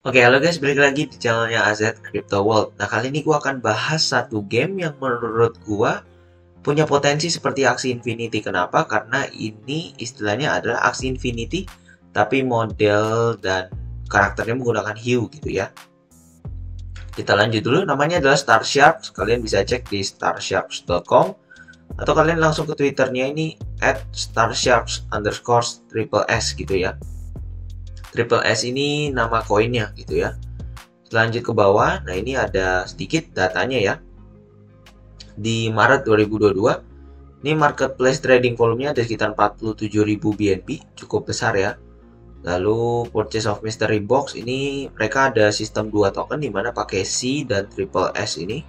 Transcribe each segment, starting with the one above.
Oke, halo guys, balik lagi di channelnya AZ Crypto World. Nah, kali ini gua akan bahas satu game yang menurut gua punya potensi seperti Axie Infinity. Kenapa? Karena ini istilahnya adalah Axie Infinity, tapi model dan karakternya menggunakan Hue gitu ya. Kita lanjut dulu, namanya adalah Starsharps. Kalian bisa cek di starsharps.com atau kalian langsung ke Twitternya ini @starsharps_SSS gitu ya. Triple S ini nama koinnya gitu ya. Lanjut ke bawah, nah ini ada sedikit datanya ya. Di Maret 2022, ini marketplace trading volumenya ada sekitar 47.000 BNB, cukup besar ya. Lalu purchase of mystery box ini mereka ada sistem 2 token di mana pakai C dan triple S ini.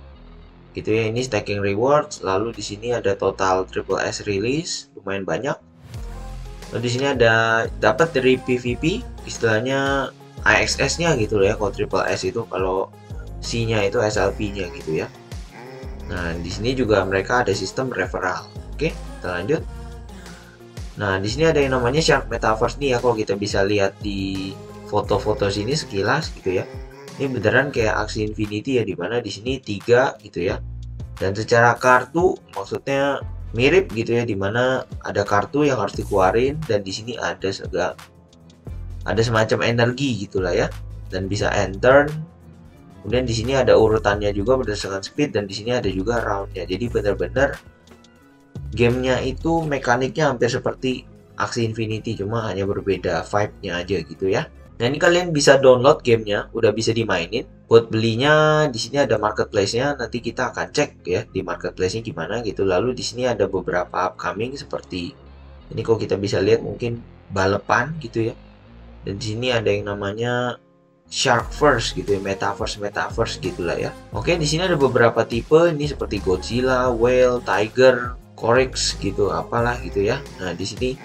Gitu ya, ini stacking rewards. Lalu di sini ada total triple S release, lumayan banyak. Lalu di sini ada dapat dari PVP, istilahnya AXS-nya gitu ya. Kalau triple S itu, kalau C-nya itu SLP-nya gitu ya. Nah, di sini juga mereka ada sistem referral. Oke, kita lanjut. Nah, di sini ada yang namanya Shark Metaverse nih ya. Kalau kita bisa lihat di foto-foto sini sekilas gitu ya. Ini beneran kayak Axie Infinity ya, dimana di sini 3 gitu ya. Dan secara kartu maksudnya mirip gitu ya, dimana ada kartu yang harus dikeluarin dan di sini ada semacam energi gitulah ya, dan bisa enter. Kemudian di sini ada urutannya juga berdasarkan speed dan di sini ada juga roundnya. Jadi benar-benar gamenya itu mekaniknya hampir seperti Axie Infinity, cuma hanya berbeda vibe-nya aja gitu ya. Nah, ini kalian bisa download gamenya, udah bisa dimainin. Buat belinya di sini ada marketplace-nya, nanti kita akan cek ya di marketplace-nya gimana gitu. Lalu di sini ada beberapa upcoming seperti ini, kalau kita bisa lihat mungkin balapan gitu ya. Dan di sini ada yang namanya Sharkverse gitu ya, Metaverse gitulah ya. Oke, di sini ada beberapa tipe, ini seperti Godzilla, Whale, Tiger, Corex gitu, apalah gitu ya. Nah, di sini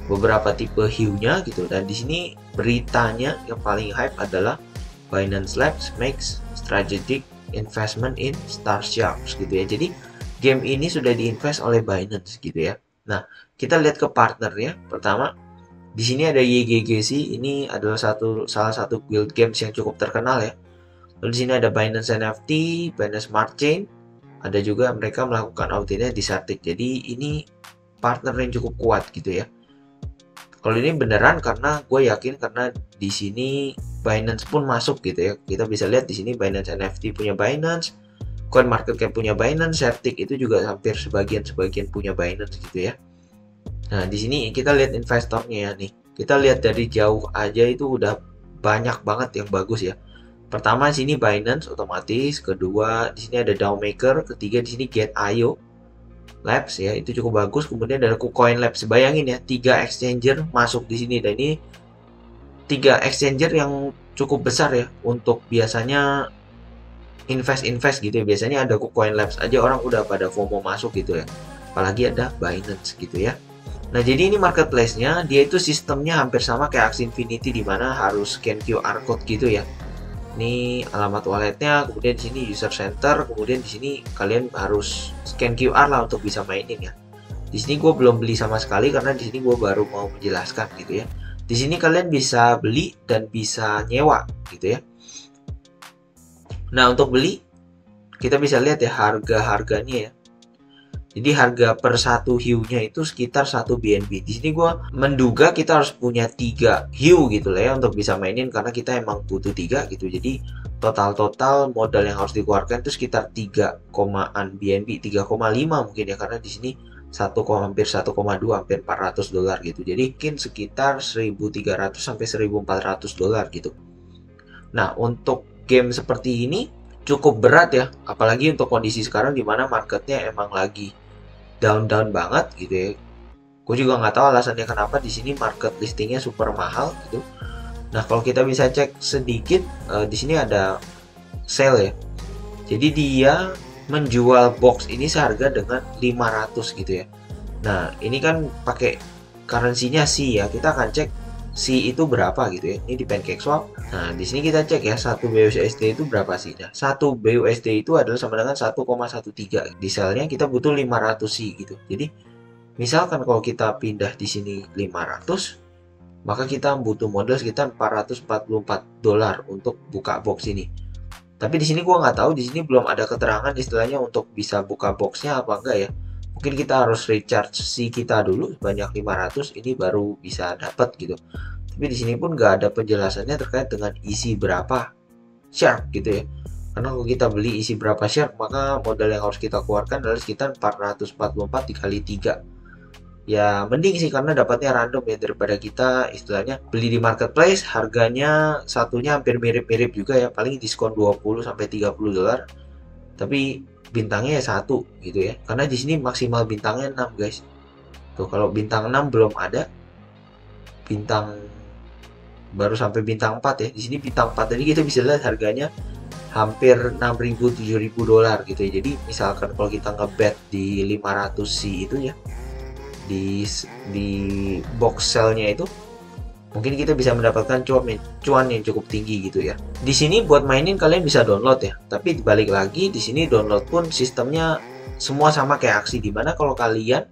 beberapa tipe hue-nya gitu, dan di sini beritanya yang paling hype adalah Binance Labs makes strategic investment in Starsharps gitu ya. Jadi game ini sudah diinvest oleh Binance gitu ya. Nah, kita lihat ke partnernya. Pertama, di sini ada YGGC, ini adalah salah satu guild games yang cukup terkenal ya. Lalu di sini ada Binance NFT, Binance Smart Chain, ada juga mereka melakukan auditnya di Satic. Jadi ini partner yang cukup kuat gitu ya. Kalau ini beneran karena gue yakin, karena di sini Binance pun masuk gitu ya. Kita bisa lihat di sini Binance NFT punya Binance, CoinMarketCap punya Binance, Certic itu juga hampir sebagian punya Binance gitu ya. Nah, di sini kita lihat investornya ya nih. Kita lihat dari jauh aja itu udah banyak banget yang bagus ya. Pertama di sini Binance otomatis, kedua di sini ada DAOmaker, ketiga di sini Gate.io Labs ya, itu cukup bagus. Kemudian ada KuCoin Labs. Bayangin ya, 3 exchanger masuk di sini, dan ini 3 exchanger yang cukup besar ya untuk biasanya invest gitu ya. Biasanya ada KuCoin Labs aja orang udah pada FOMO masuk gitu ya. Apalagi ada Binance gitu ya. Nah, jadi ini marketplace-nya, dia itu sistemnya hampir sama kayak Axie Infinity, di mana harus scan QR code gitu ya. Ini alamat walletnya, kemudian di sini user center, kemudian di sini kalian harus scan QR lah untuk bisa mainin ya. Di sini gue belum beli sama sekali karena di sini gue baru mau menjelaskan gitu ya. Di sini kalian bisa beli dan bisa nyewa gitu ya. Nah, untuk beli kita bisa lihat ya harga-harganya ya. Jadi harga per satu hue-nya itu sekitar 1 BNB. Di sini gue menduga kita harus punya 3 hue gitu lah ya untuk bisa mainin, karena kita emang butuh 3 gitu. Jadi total modal yang harus dikeluarkan itu sekitar 3 komaan BNB, 3,5 mungkin ya, karena di sini hampir 1,2, hampir $400 gitu. Jadi mungkin sekitar 1.300 sampai 1.400 dolar gitu. Nah, untuk game seperti ini cukup berat ya, apalagi untuk kondisi sekarang di mana marketnya emang lagi down banget gitu ya. Gue juga nggak tahu alasannya kenapa di sini market listingnya super mahal gitu. Nah, kalau kita bisa cek sedikit, di sini ada sale ya. Jadi dia menjual box ini seharga dengan 500 gitu ya. Nah, ini kan pakai currency-nya C ya. Kita akan cek C itu berapa gitu ya. Ini di PancakeSwap. Nah, di sini kita cek ya, 1 BUSD itu berapa sih? Nah, 1 BUSD itu adalah sama dengan 1,13. Di selnya kita butuh 500 C gitu. Jadi, misalkan kalau kita pindah di sini 500, maka kita butuh modal sekitar $444 untuk buka box ini. Tapi di sini gua nggak tahu, di sini belum ada keterangan istilahnya untuk bisa buka boxnya apa enggak ya. Mungkin kita harus recharge si kita dulu sebanyak 500, ini baru bisa dapat gitu. Tapi di sini pun nggak ada penjelasannya terkait dengan isi berapa shark gitu ya. Karena kalau kita beli isi berapa shark, maka modal yang harus kita keluarkan adalah sekitar 444 dikali 3. Ya mending sih karena dapatnya random ya, daripada kita istilahnya beli di marketplace harganya satunya hampir mirip-mirip juga ya, paling diskon 20-30 dolar, tapi bintangnya ya 1 gitu ya. Karena di sini maksimal bintangnya 6 guys. Tuh kalau bintang 6 belum ada, bintang baru sampai bintang 4 ya. Di sini bintang 4 tadi kita bisa lihat harganya hampir 6.000-7.000 dolar gitu ya. Jadi misalkan kalau kita ngebet di 500 C itu ya, di box sale-nya itu, mungkin kita bisa mendapatkan cuan yang cukup tinggi gitu ya. Di sini buat mainin kalian bisa download ya, tapi balik lagi di sini download pun sistemnya semua sama kayak aksi, dimana kalau kalian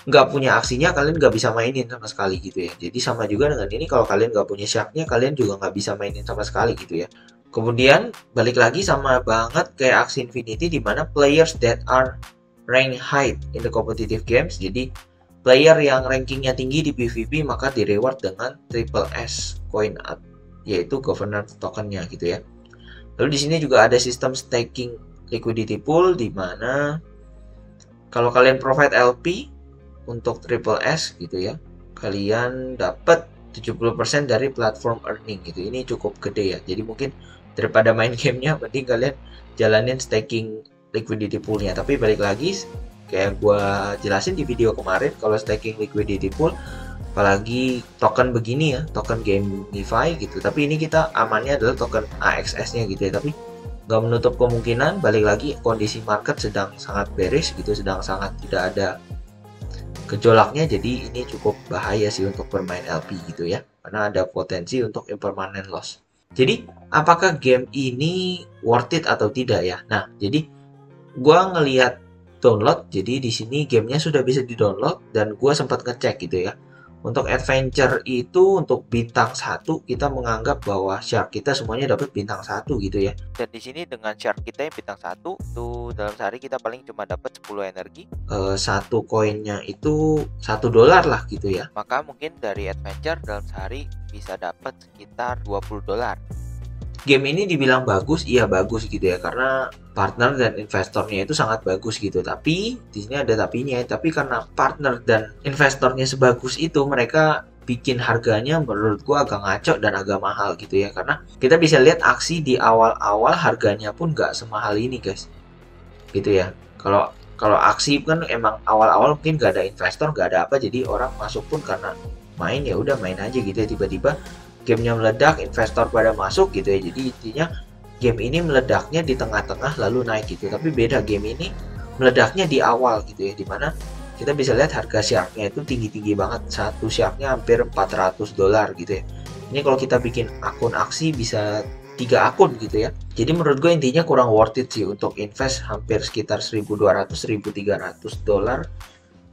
nggak punya aksinya kalian nggak bisa mainin sama sekali gitu ya. Jadi sama juga dengan ini, kalau kalian nggak punya sharknya kalian juga nggak bisa mainin sama sekali gitu ya. Kemudian balik lagi sama banget kayak aksi Infinity, dimana players that are rank high in the competitive games. Jadi player yang rankingnya tinggi di PvP maka di reward dengan triple S coin, yaitu governance tokennya gitu ya. Lalu di sini juga ada sistem staking liquidity pool, di mana kalau kalian provide LP untuk triple S gitu ya, kalian dapat 70% dari platform earning gitu. Ini cukup gede ya. Jadi mungkin daripada main gamenya mending kalian jalanin staking liquidity poolnya. Tapi balik lagi kayak gua jelasin di video kemarin, kalau staking liquidity pool apalagi token begini ya, token gamify gitu, tapi ini kita amannya adalah token AXS nya gitu ya. Tapi nggak menutup kemungkinan, balik lagi kondisi market sedang sangat bearish gitu, sedang sangat tidak ada gejolaknya, jadi ini cukup bahaya sih untuk bermain LP gitu ya, karena ada potensi untuk impermanent loss. Jadi apakah game ini worth it atau tidak ya? Nah, jadi gua ngelihat download, jadi di sini gamenya sudah bisa di-download dan gua sempat ngecek gitu ya. Untuk adventure itu untuk bintang 1 kita menganggap bahwa shark kita semuanya dapat bintang 1 gitu ya. Dan di sini dengan shark kita yang bintang 1 tuh dalam sehari kita paling cuma dapat 10 energi. Satu koinnya itu $1 lah gitu ya. Maka mungkin dari adventure dalam sehari bisa dapat sekitar $20. Game ini dibilang bagus, iya bagus gitu ya, karena partner dan investornya itu sangat bagus gitu. Tapi di sini ada tapinya, tapi karena partner dan investornya sebagus itu, mereka bikin harganya menurut gua agak ngaco dan agak mahal gitu ya. Karena kita bisa lihat aksi di awal-awal harganya pun nggak semahal ini guys, gitu ya. Kalau aksi kan emang awal-awal mungkin nggak ada investor, nggak ada apa, jadi orang masuk pun karena main, ya udah main aja gitu ya. Tiba-tiba gamenya meledak, investor pada masuk gitu ya. Jadi intinya game ini meledaknya di tengah-tengah lalu naik gitu. Tapi beda, game ini meledaknya di awal gitu ya, dimana kita bisa lihat harga sharknya itu tinggi-tinggi banget. Satu sharknya hampir $400 gitu ya. Ini kalau kita bikin akun aksi bisa 3 akun gitu ya. Jadi menurut gue intinya kurang worth it sih untuk invest hampir sekitar $1.200-1.300,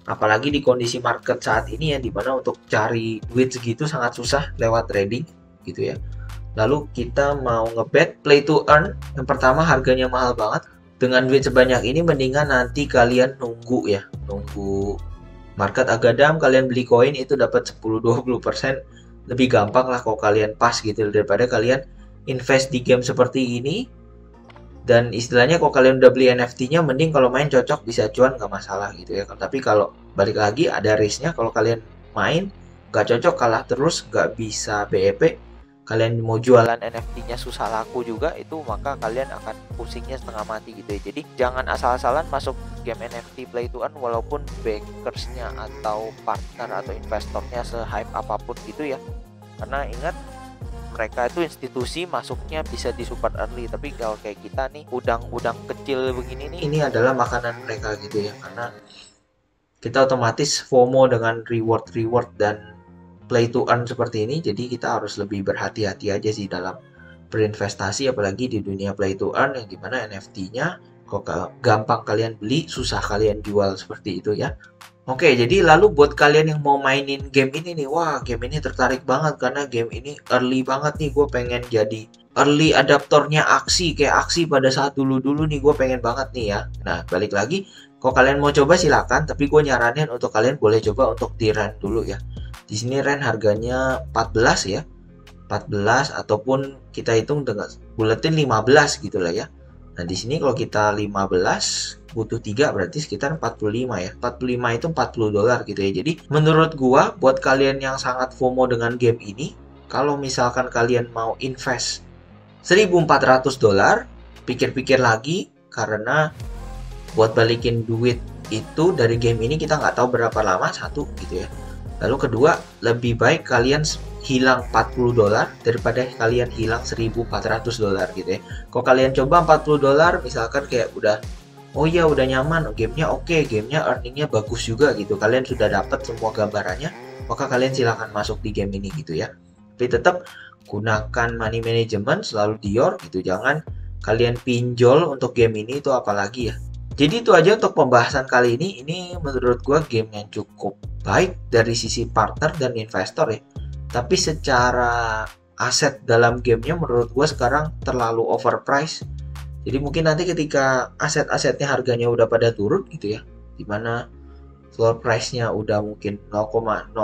apalagi di kondisi market saat ini ya, dimana untuk cari duit segitu sangat susah lewat trading gitu ya. Lalu kita mau ngebet play to earn, yang pertama harganya mahal banget. Dengan duit sebanyak ini mendingan nanti kalian nunggu market agak down, kalian beli koin itu dapat 10-20%, lebih gampang lah kalau kalian pas gitu, daripada kalian invest di game seperti ini. Dan istilahnya kalau kalian udah beli NFT-nya, mending kalau main cocok bisa cuan nggak masalah gitu ya. Tapi kalau balik lagi ada risk-nya, kalau kalian main nggak cocok, kalah terus, nggak bisa BEP, kalian mau jualan NFT-nya susah laku juga, itu maka kalian akan pusingnya setengah mati gitu ya. Jadi jangan asal-asalan masuk game NFT play to earn walaupun backersnya atau partner atau investornya se-hype apapun gitu ya. Karena ingat, mereka itu institusi, masuknya bisa di super early. Tapi kalau kayak kita nih udang-udang kecil begini nih, ini adalah makanan mereka gitu ya. Karena kita otomatis FOMO dengan reward dan play to earn seperti ini. Jadi kita harus lebih berhati-hati aja sih dalam berinvestasi, apalagi di dunia play to earn yang dimana NFT-nya kok gampang kalian beli, susah kalian jual seperti itu ya. Oke, jadi lalu buat kalian yang mau mainin game ini nih, wah game ini tertarik banget karena game ini early banget nih, gue pengen jadi early adaptornya Aksi, kayak Aksi pada saat dulu-dulu nih, gue pengen banget nih ya. Nah, balik lagi, kalau kalian mau coba silakan, tapi gue nyaranin untuk kalian boleh coba untuk di rent dulu ya. Di sini rent harganya 14 ya, 14 ataupun kita hitung dengan buletin 15 gitu lah ya. Nah, di sini kalau kita 15 butuh 3 berarti sekitar 45 ya. 45 itu $40 gitu ya. Jadi menurut gua buat kalian yang sangat FOMO dengan game ini, kalau misalkan kalian mau invest $1.400, pikir-pikir lagi karena buat balikin duit itu dari game ini kita nggak tahu berapa lama, satu gitu ya. Lalu kedua, lebih baik kalian hilang $40 daripada kalian hilang $1.400 gitu ya. Kalau kalian coba $40 misalkan kayak udah oh iya udah nyaman, gamenya oke, gamenya earningnya bagus juga gitu, kalian sudah dapat semua gambarannya, maka kalian silahkan masuk di game ini gitu ya. Tapi tetap gunakan money management selalu Dior gitu, jangan kalian pinjol untuk game ini itu apalagi ya. Jadi itu aja untuk pembahasan kali ini. Ini menurut gua game yang cukup baik dari sisi partner dan investor ya. Tapi secara aset dalam gamenya menurut gua sekarang terlalu overpriced. Jadi mungkin nanti ketika aset-asetnya harganya udah pada turun gitu ya, dimana floor price-nya udah mungkin 0,005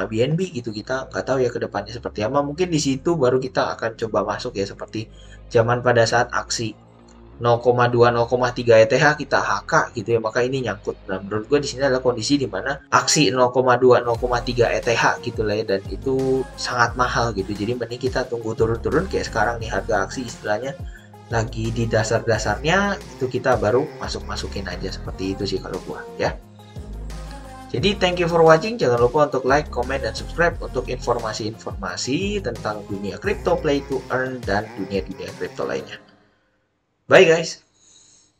BNB gitu, kita nggak tahu ya kedepannya seperti apa. Mungkin di situ baru kita akan coba masuk ya, seperti zaman pada saat aksi 0,2 0,3 ETH kita HK gitu ya, maka ini nyangkut. Nah, menurut gue di sini adalah kondisi di mana aksi 0,2 0,3 ETH gitu lah ya, dan itu sangat mahal gitu. Jadi mending kita tunggu turun-turun kayak sekarang nih, harga aksi istilahnya lagi di dasar-dasarnya, itu kita baru masukin aja, seperti itu sih kalau gua ya. Jadi thank you for watching, jangan lupa untuk like, comment, dan subscribe untuk informasi-informasi tentang dunia crypto, play to earn, dan dunia-dunia crypto lainnya. Bye guys.